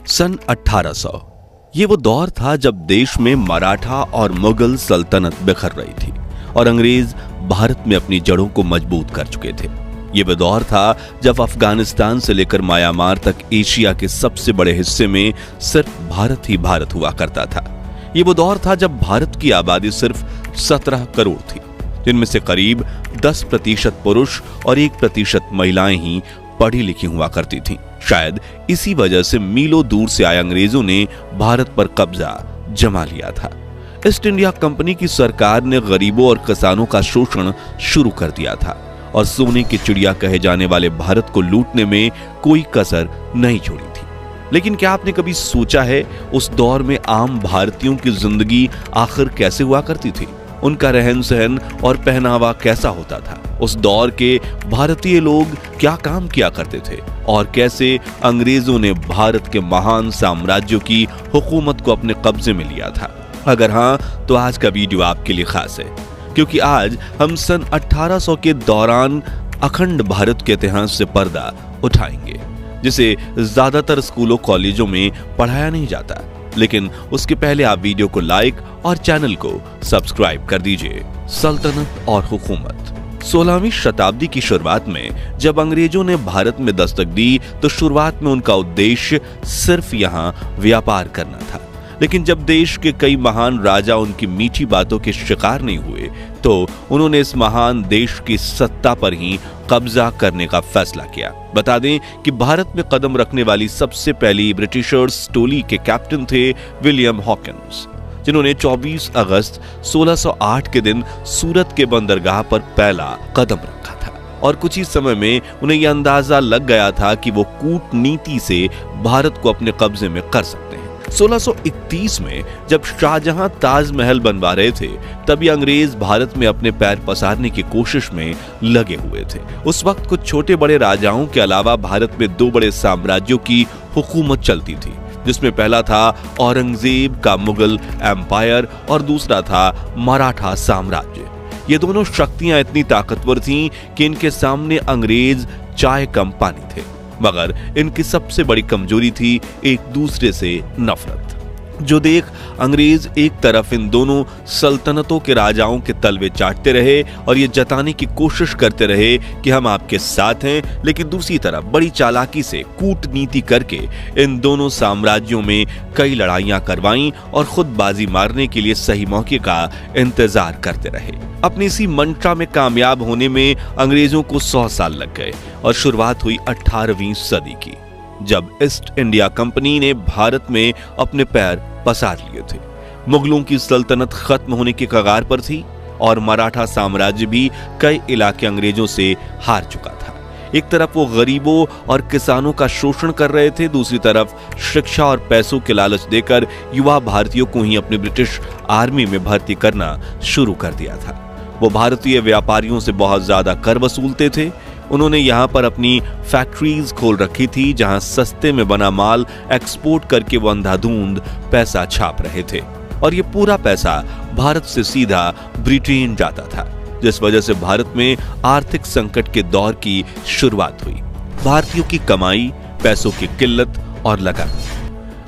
सन 1800 ये वो दौर था जब देश में मराठा और मुगल सल्तनत बिखर रही थी और अंग्रेज भारत में अपनी जड़ों को मजबूत कर चुके थे। ये वो दौर था जब अफगानिस्तान से लेकर म्यांमार तक एशिया के सबसे बड़े हिस्से में सिर्फ भारत ही भारत हुआ करता था। ये वो दौर था जब भारत की आबादी सिर्फ 17 करोड़ थी, जिनमें से करीब 10% पुरुष और 1% महिलाएं ही पढ़ी लिखी हुआ करती थीं। शायद इसी वजह से मीलों दूर से आए अंग्रेजों ने भारत पर कब्जा जमा लिया था। ईस्ट इंडिया कंपनी की सरकार ने गरीबों और किसानों का शोषण शुरू कर दिया था और सोने की चिड़िया कहे जाने वाले भारत को लूटने में कोई कसर नहीं छोड़ी थी। लेकिन क्या आपने कभी सोचा है उस दौर में आम भारतीयों की जिंदगी आखिर कैसे हुआ करती थी? उनका रहन सहन और पहनावा कैसा होता था? उस दौर के भारतीय लोग क्या काम किया करते थे और कैसे अंग्रेजों ने भारत के महान साम्राज्यों की हुकूमत को अपने कब्जे में लिया था? अगर हाँ, तो आज का वीडियो आपके लिए खास है, क्योंकि आज हम सन 1800 के दौरान अखंड भारत के इतिहास से पर्दा उठाएंगे, जिसे ज्यादातर स्कूलों कॉलेजों में पढ़ाया नहीं जाता। लेकिन उसके पहले आप वीडियो को लाइक और चैनल को सब्सक्राइब कर दीजिए। सल्तनत और हुकूमत। 16वीं शताब्दी की शुरुआत में जब अंग्रेजों ने भारत में दस्तक दी तो शुरुआत में उनका उद्देश्य सिर्फ यहां व्यापार करना था। लेकिन जब देश के कई महान राजा उनकी मीठी बातों के शिकार नहीं हुए तो उन्होंने इस महान देश की सत्ता पर ही कब्जा करने का फैसला किया। बता दें कि भारत में कदम रखने वाली सबसे पहली ब्रिटिशर्स टोली के कैप्टन थे विलियम हॉकिंस, जिन्होंने 24 अगस्त 1608 के दिन सूरत के बंदरगाह पर पहला कदम रखा था और कुछ ही समय में उन्हें यह अंदाजा लग गया था कि वो कूटनीति से भारत को अपने कब्जे में कर सकते हैं। 1631 में जब शाहजहां ताजमहल बनवा रहे थे तभी अंग्रेज भारत में अपने पैर पसारने की कोशिश में लगे हुए थे। उस वक्त कुछ छोटे बड़े राजाओं के अलावा भारत में 2 बड़े साम्राज्यों की हुकूमत चलती थी, जिसमें पहला था औरंगजेब का मुगल एम्पायर और दूसरा था मराठा साम्राज्य। ये दोनों शक्तियां इतनी ताकतवर थीं कि इनके सामने अंग्रेज चाय कम पानी थे, मगर इनकी सबसे बड़ी कमजोरी थी एक दूसरे से नफरत। जो देख अंग्रेज एक तरफ इन दोनों सल्तनतों के राजाओं के तलवे चाटते रहे और ये जताने की कोशिश करते रहे कि हम आपके साथ हैं, लेकिन दूसरी तरफ बड़ी चालाकी से कूटनीति करके इन दोनों साम्राज्यों में कई लड़ाइयां करवाईं और खुद बाजी मारने के लिए सही मौके का इंतजार करते रहे। अपनी इसी मंशा में कामयाब होने में अंग्रेजों को 100 साल लग गए और शुरुआत हुई 18वीं सदी की, जब ईस्ट इंडिया कंपनी ने भारत में अपने पैर पसार लिए थे। मुगलों की सल्तनत खत्म होने के कगार पर थी और मराठा साम्राज्य भी कई इलाके अंग्रेजों से हार चुका था। एक तरफ वो गरीबों और किसानों का शोषण कर रहे थे, दूसरी तरफ शिक्षा और पैसों के लालच देकर युवा भारतीयों को ही अपनी ब्रिटिश आर्मी में भर्ती करना शुरू कर दिया था। वो भारतीय व्यापारियों से बहुत ज्यादा कर वसूलते थे। उन्होंने यहाँ पर अपनी फैक्ट्रीज खोल रखी थी जहां सस्ते में बना माल एक्सपोर्ट करके वो अंधाधुंध पैसा छाप रहे थे और ये पूरा पैसा भारत से सीधा ब्रिटेन जाता था, जिस वजह से भारत में आर्थिक संकट के दौर की शुरुआत हुई। भारतीयों की कमाई, पैसों की किल्लत और लगन।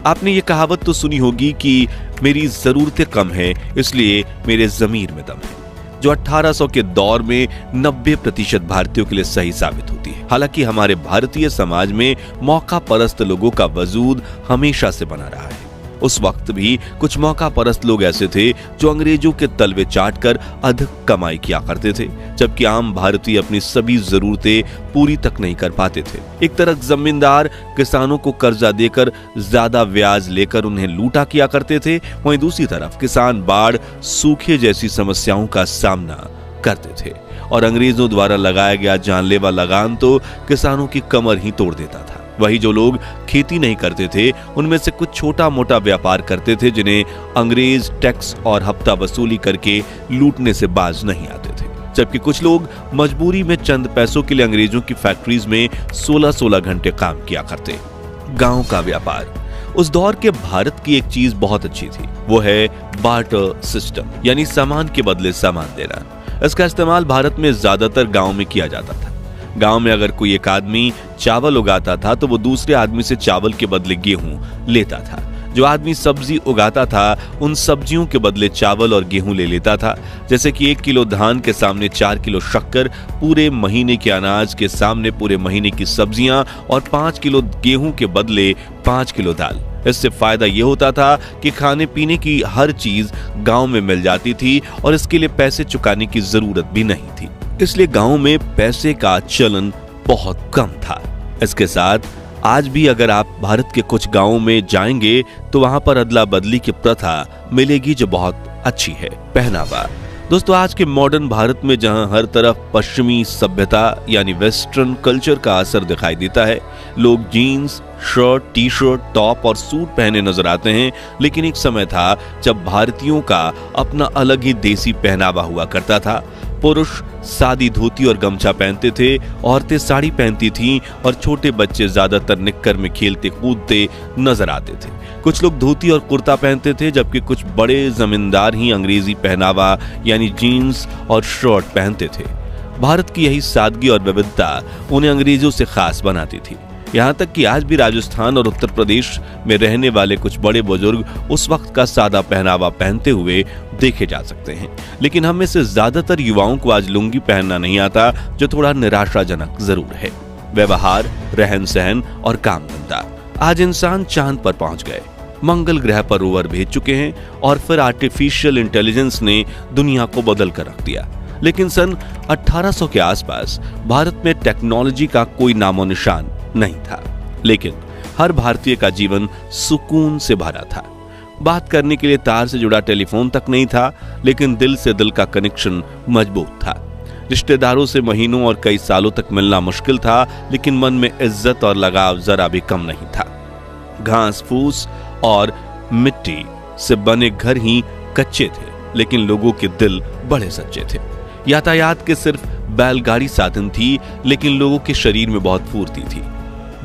आपने ये कहावत तो सुनी होगी कि मेरी जरूरतें कम है इसलिए मेरे जमीर में दम है, जो 1800 के दौर में 90% भारतीयों के लिए सही साबित होती है। हालांकि हमारे भारतीय समाज में मौका परस्त लोगों का वजूद हमेशा से बना रहा है। उस वक्त भी कुछ मौका परस्त लोग ऐसे थे जो अंग्रेजों के तलवे चाटकर अधिक कमाई किया करते थे, जबकि आम भारतीय अपनी सभी जरूरतें पूरी तक नहीं कर पाते थे। एक तरफ जमींदार किसानों को कर्जा देकर ज्यादा ब्याज लेकर उन्हें लूटा किया करते थे, वहीं दूसरी तरफ किसान बाढ़, सूखे जैसी समस्याओं का सामना करते थे और अंग्रेजों द्वारा लगाया गया जानलेवा लगान तो किसानों की कमर ही तोड़ देता था। वही जो लोग खेती नहीं करते थे उनमें से कुछ छोटा मोटा व्यापार करते थे, जिन्हें अंग्रेज टैक्स और हफ्ता वसूली करके लूटने से बाज नहीं आते थे, जबकि कुछ लोग मजबूरी में चंद पैसों के लिए अंग्रेजों की फैक्ट्रीज में 16-16 घंटे काम किया करते। गांव का व्यापार। उस दौर के भारत की एक चीज बहुत अच्छी थी, वो है बार्टर सिस्टम, यानी सामान के बदले सामान देना। इसका इस्तेमाल भारत में ज्यादातर गांव में किया जाता था। गांव में अगर कोई एक आदमी चावल उगाता था तो वो दूसरे आदमी से चावल के बदले गेहूं लेता था। जो आदमी सब्जी उगाता था उन सब्जियों के बदले चावल और गेहूं ले लेता था। जैसे कि 1 किलो धान के सामने 4 किलो शक्कर, पूरे महीने के अनाज के सामने पूरे महीने की सब्जियां और 5 किलो गेहूं के बदले 5 किलो दाल। इससे फायदा यह होता था कि खाने पीने की हर चीज गांव में मिल जाती थी और इसके लिए पैसे चुकाने की जरूरत भी नहीं थी। इसलिए गांव में पैसे का चलन बहुत कम था। इसके साथ आज भी अगर आप भारत के कुछ गांवों में जाएंगे तो वहां पर अदला बदली की प्रथा मिलेगी जो बहुत अच्छी है। पहनावा दोस्तों, आज के मॉडर्न भारत में जहां हर तरफ पश्चिमी सभ्यता यानी वेस्टर्न कल्चर का असर दिखाई देता है, लोग jeans, shirt, T shirt, top और सूट पहने नजर आते हैं, लेकिन एक समय था जब भारतीयों का अपना अलग ही देसी पहनावा हुआ करता था। पुरुष सादी धोती और गमछा पहनते थे, औरतें साड़ी पहनती थीं और छोटे बच्चे ज्यादातर निक्कर में खेलते कूदते नजर आते थे। कुछ लोग धोती और कुर्ता पहनते थे, जबकि कुछ बड़े जमींदार ही अंग्रेजी पहनावा यानी जीन्स और शर्ट पहनते थे। भारत की यही सादगी और विविधता उन्हें अंग्रेजों से खास बनाती थी। यहाँ तक कि आज भी राजस्थान और उत्तर प्रदेश में रहने वाले कुछ बड़े बुजुर्ग उस वक्त का सादा पहनावा पहनते हुए देखे जा सकते हैं। लेकिन हम में से ज्यादातर युवाओं को आज लुंगी पहनना नहीं आता, जो थोड़ा निराशाजनक जरूर है। व्यवहार, रहन सहन और काम धंधा। आज इंसान चांद पर पहुंच गए, मंगल ग्रह पर रोवर भेज चुके हैं और फिर आर्टिफिशियल इंटेलिजेंस ने दुनिया को बदल कर रख दिया। लेकिन सन 1800 के आसपास भारत में टेक्नोलॉजी का कोई नामो निशान नहीं था, लेकिन हर भारतीय का जीवन सुकून से भरा था। बात करने के लिए तार से जुड़ा टेलीफोन तक नहीं था, लेकिन दिल से दिल का कनेक्शन मजबूत था। रिश्तेदारों से महीनों और कई सालों तक मिलना मुश्किल था, लेकिन मन में इज्जत और लगाव जरा भी कम नहीं था। घास फूस और मिट्टी से बने घर ही कच्चे थे, लेकिन लोगों के दिल बड़े सच्चे थे। यातायात के सिर्फ बैलगाड़ी साधन थी, लेकिन लोगों के शरीर में बहुत फुर्ती थी।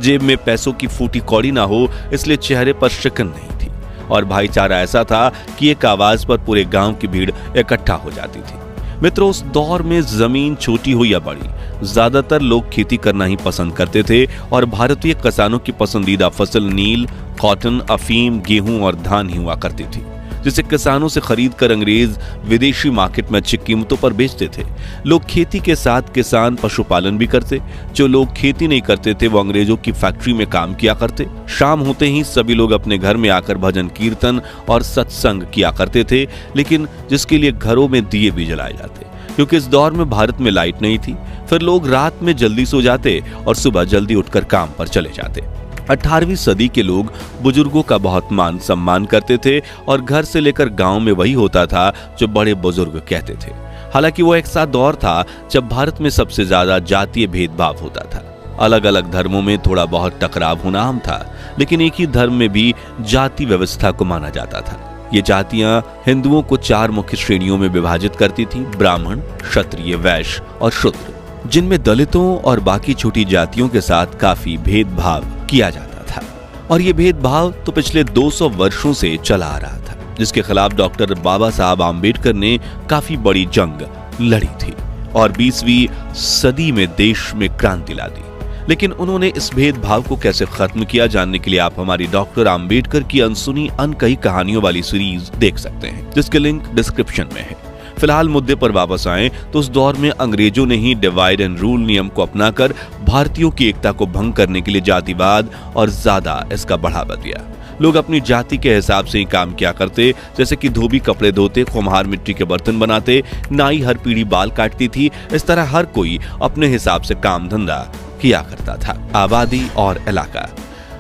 जेब में पैसों की फूटी कौड़ी ना हो, इसलिए चेहरे पर शिकन नहीं थी। और भाईचारा ऐसा था कि एक आवाज पर पूरे गांव की भीड़ इकट्ठा हो जाती थी। मित्रों, उस दौर में जमीन छोटी हो या बड़ी, ज्यादातर लोग खेती करना ही पसंद करते थे और भारतीय किसानों की पसंदीदा फसल नील, कॉटन, अफीम, गेहूं और धान ही हुआ करती थी, जिसे किसानों से खरीद कर अंग्रेज विदेशी मार्केट में अच्छी कीमतों पर बेचते थे। लोग खेती के साथ किसान पशुपालन भी करते। जो लोग खेती नहीं करते थे वो अंग्रेजों की फैक्ट्री में काम किया करते। शाम होते ही सभी लोग अपने घर में आकर भजन कीर्तन और सत्संग किया करते थे, लेकिन जिसके लिए घरों में दिए भी जलाए जाते, क्योंकि इस दौर में भारत में लाइट नहीं थी। फिर लोग रात में जल्दी सो जाते और सुबह जल्दी उठकर काम पर चले जाते। 18वीं सदी के लोग बुजुर्गों का बहुत मान सम्मान करते थे और घर से लेकर गांव में वही होता था जो बड़े बुजुर्ग कहते थे। हालांकि वो एक सा दौर था जब भारत में सबसे ज्यादा जातीय भेदभाव होता था। अलग अलग धर्मों में थोड़ा बहुत टकराव होना आम था, लेकिन एक ही धर्म में भी जाति व्यवस्था को माना जाता था। ये जातियां हिंदुओं को 4 मुख्य श्रेणियों में विभाजित करती थी: ब्राह्मण, क्षत्रिय, वैश्य और शूद्र, जिनमें दलितों और बाकी छोटी जातियों के साथ काफी भेदभाव किया जाता था। और ये भेदभाव तो पिछले 200 वर्षों से चला आ रहा था, जिसके खिलाफ डॉक्टर बाबा साहब आम्बेडकर ने काफी बड़ी जंग लड़ी थी और 20वीं सदी में देश में क्रांति ला दी। लेकिन उन्होंने इस भेदभाव को कैसे खत्म किया, जानने के लिए आप हमारी डॉक्टर आम्बेडकर की अनसुनी अनकही कहानियों वाली सीरीज देख सकते हैं, जिसके लिंक डिस्क्रिप्शन में है। फिलहाल मुद्दे पर वापस आएं तो उस दौर में अंग्रेजों ने ही डिवाइड एंड रूल नियम को अपनाकर भारतीयों की एकता को भंग करने के लिए जातिवाद और ज्यादा इसका बढ़ावा दिया। लोग अपनी जाति के हिसाब से ही काम किया करते, जैसे कि धोबी कपड़े धोते, कुम्हार मिट्टी के बर्तन बनाते, नाई हर पीढ़ी बाल काटती थी। इस तरह हर कोई अपने हिसाब से काम धंधा किया करता था। आबादी और इलाका।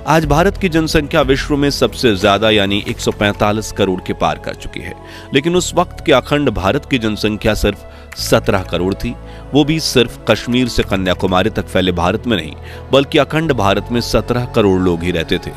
आज भारत की जनसंख्या विश्व में सबसे ज्यादा यानी 145 करोड़ के पार कर चुकी है, लेकिन उस वक्त के अखंड भारत की जनसंख्या सिर्फ 17 करोड़ थी। वो भी सिर्फ कश्मीर से कन्याकुमारी तक फैले भारत में नहीं, बल्कि अखंड भारत में 17 करोड़ लोग ही रहते थे,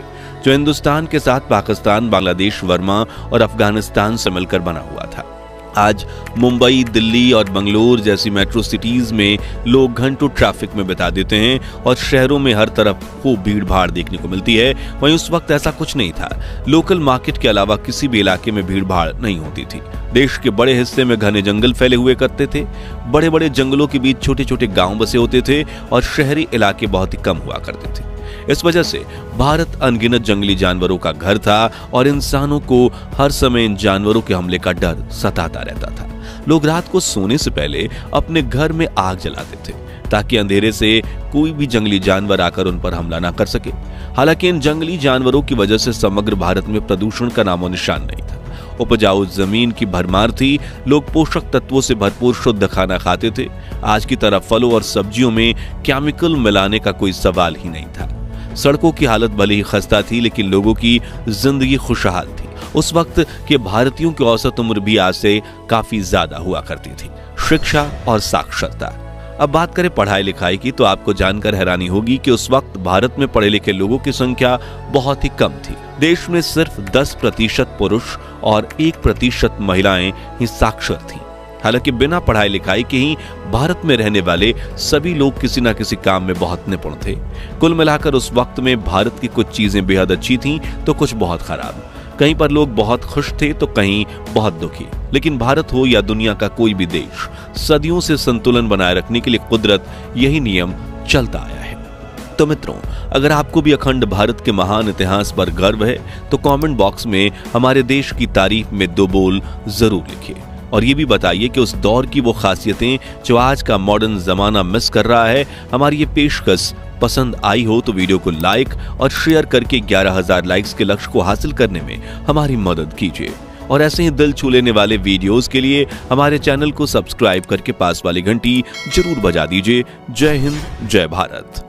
जो हिंदुस्तान के साथ पाकिस्तान, बांग्लादेश, वर्मा और अफगानिस्तान से मिलकर बना हुआ था। आज मुंबई, दिल्ली और बंगलोर जैसी मेट्रो सिटीज में लोग घंटों ट्रैफिक में बिता देते हैं और शहरों में हर तरफ खूब भीड़ भाड़ देखने को मिलती है। वहीं उस वक्त ऐसा कुछ नहीं था। लोकल मार्केट के अलावा किसी भी इलाके में भीड़ भाड़ नहीं होती थी। देश के बड़े हिस्से में घने जंगल फैले हुए करते थे। बड़े बड़े जंगलों के बीच छोटे छोटे गांव बसे होते थे और शहरी इलाके बहुत ही कम हुआ करते थे। इस वजह से भारत अनगिनत जंगली जानवरों का घर था और इंसानों को हर समय इन जानवरों के हमले का डर सताता रहता था। लोग रात को सोने से पहले अपने घर में आग जलाते थे ताकि अंधेरे से कोई भी जंगली जानवर आकर उन पर हमला ना कर सके। हालांकि इन जंगली जानवरों की वजह से समग्र भारत में प्रदूषण का नामो निशान नहीं था। उपजाऊ जमीन की भरमार थी, लोग पोषक तत्वों से भरपूर शुद्ध खाना खाते थे। आज की तरह फलों और सब्जियों में केमिकल मिलाने का कोई सवाल ही नहीं था। सड़कों की हालत भले ही खस्ता थी, लेकिन लोगों की जिंदगी खुशहाल थी। उस वक्त के भारतीयों की औसत उम्र भी आज से काफी ज्यादा हुआ करती थी। शिक्षा और साक्षरता। अब बात करें पढ़ाई लिखाई की, तो आपको जानकर हैरानी होगी कि उस वक्त भारत में पढ़े लिखे लोगों की संख्या बहुत ही कम थी। देश में सिर्फ 10% पुरुष और 1% महिलाएं ही साक्षर थीं। हालांकि बिना पढ़ाई लिखाई के ही भारत में रहने वाले सभी लोग किसी न किसी काम में बहुत निपुण थे। कुल मिलाकर उस वक्त में भारत की कुछ चीजें बेहद अच्छी थीं तो कुछ बहुत खराब। कहीं पर लोग बहुत खुश थे तो कहीं बहुत दुखी। लेकिन भारत हो या दुनिया का कोई भी देश, सदियों से संतुलन बनाए रखने के लिए कुदरत यही नियम चलता आया है। तो मित्रों, अगर आपको भी अखंड भारत के महान इतिहास पर गर्व है तो कमेंट बॉक्स में हमारे देश की तारीफ में 2 बोल जरूर लिखिए और ये भी बताइए कि उस दौर की वो खासियतें जो आज का मॉडर्न जमाना मिस कर रहा है, हमारी ये पेशकश पसंद आई हो तो वीडियो को लाइक और शेयर करके 11,000 लाइक्स के लक्ष्य को हासिल करने में हमारी मदद कीजिए। और ऐसे ही दिल छू लेने वाले वीडियोस के लिए हमारे चैनल को सब्सक्राइब करके पास वाली घंटी जरूर बजा दीजिए। जय हिंद, जय भारत।